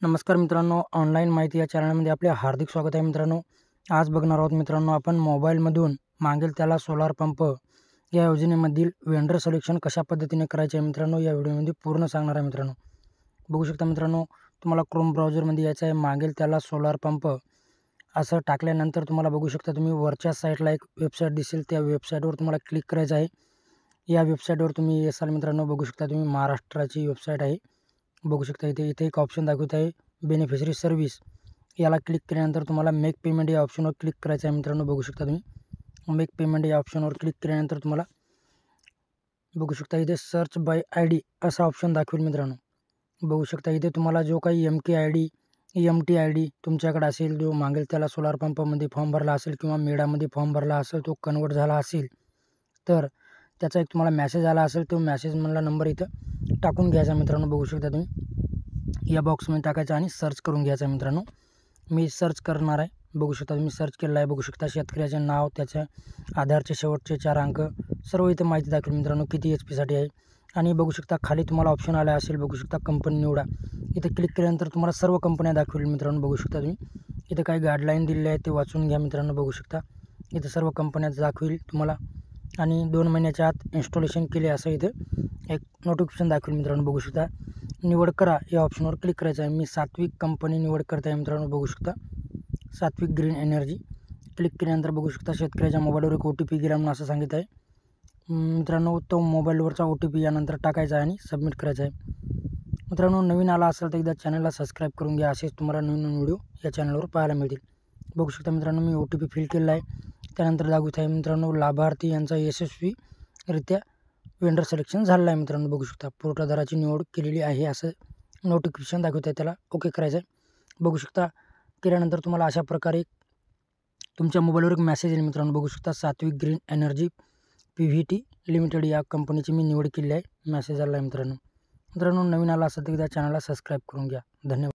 नमस्कार मित्रांनो, ऑनलाईन माहिती या चॅनलमध्ये आपले हार्दिक स्वागत आहे मित्रांनो. आज बघणार आहोत मित्रांनो आपण मोबाईलमधून मागेल त्याला सोलार पंप या योजनेमधील वेंडर सिलेक्शन कशा पद्धतीने करायचे आहे मित्रांनो, या व्हिडिओमध्ये पूर्ण सांगणार आहे मित्रांनो. बघू शकता मित्रांनो, तुम्हाला क्रोम ब्राउझरमध्ये यायचं आहे. मागेल त्याला सोलार पंप असं टाकल्यानंतर तुम्हाला बघू शकता तुम्ही वरच्या साईडला एक वेबसाईट दिसेल, त्या वेबसाईटवर तुम्हाला क्लिक करायचं आहे. या वेबसाईटवर तुम्ही येसाल मित्रांनो. बघू शकता तुम्ही महाराष्ट्राची वेबसाईट आहे. बघू शकता इथे एक ऑप्शन दाखवत आहे बेनिफिशरी सर्व्हिस. याला क्लिक केल्यानंतर तुम्हाला मेक पेमेंट या ऑप्शनवर क्लिक करायचं आहे मित्रांनो. बघू शकता तुम्ही मेक पेमेंट या ऑप्शनवर क्लिक केल्यानंतर तुम्हाला बघू शकता इथे सर्च बाय ID असा ऑप्शन दाखवेल मित्रांनो. बघू शकता इथे तुम्हाला जो काही MT ID तुमच्याकडे असेल, जो मागेल त्याला सोलार पंपामध्ये फॉर्म भरला असेल किंवा मेडामध्ये फॉर्म भरला असेल, तो कन्वर्ट झाला असेल तर त्याचा एक तुम्हाला मेसेज आला असेल, तो मेसेज मला नंबर इथं टाकून घ्यायचा मित्रांनो. बघू शकता तुम्ही या बॉक्समध्ये टाकायचा आणि सर्च करून घ्यायचा मित्रांनो. मी सर्च करणार आहे. बघू शकता तुम्ही सर्च केलं आहे. बघू शकता शेतकऱ्याचे नाव, त्याच्या आधारचे शेवटचे 4 अंक सर्व इथं माहिती दाखवेल मित्रांनो. किती HP साठी आहे आणि बघू शकता खाली तुम्हाला ऑप्शन आला असेल. बघू शकता कंपनी निवडा. इथे क्लिक केल्यानंतर तुम्हाला सर्व कंपन्या दाखवेल मित्रांनो. बघू शकता तुम्ही इथे काही गाईडलाईन दिलेले आहेत, ते वाचून घ्या मित्रांनो. बघू शकता इथे सर्व कंपन्या दाखवेल तुम्हाला आणि 2 महिन्याच्या आत इन्स्टॉलेशन केले असं इथे एक नोटिफिकेशन दाखवेल मित्रांनो. बघू शकता निवड करा या ऑप्शनवर क्लिक करायचं आहे. मी सात्विक कंपनी निवड करत आहे मित्रांनो. बघू शकता सात्विक ग्रीन एनर्जी क्लिक केल्यानंतर बघू शकता शेतकऱ्याच्या मोबाईलवर एक OTP गेला म्हणून असं सांगितलं आहे मित्रांनो. तो मोबाईलवरचा OTP यानंतर टाकायचा आहे आणि सबमिट करायचा आहे मित्रांनो. नवीन आला असेल तर एकदा चॅनलला सबस्क्राईब करून घ्या. असेच तुम्हाला नवीन व्हिडिओ या चॅनलवर पाहायला मिळतील. बघू शकता मित्रांनो मी OTP फिल केलेला आहे. त्यानंतर दाखवत आहे मित्रांनो लाभार्थी यांचा यशस्वीरित्या वेंडर सिलेक्शन झालेलं आहे मित्रांनो. बघू शकता पुरवठादाराची निवड केलेली आहे असं नोटिफिकेशन दाखवत आहे. त्याला ओके करायचं आहे. बघू शकता केल्यानंतर तुम्हाला अशा प्रकारे तुमच्या मोबाईलवर एक मेसेज येईल मित्रांनो. बघू शकता सात्विक ग्रीन एनर्जी PVT लिमिटेड या कंपनीची मी निवड केली आहे. मेसेज आला आहे मित्रांनो. नवीन आला असेल तर एकदा चॅनलला सबस्क्राईब करून घ्या. धन्यवाद.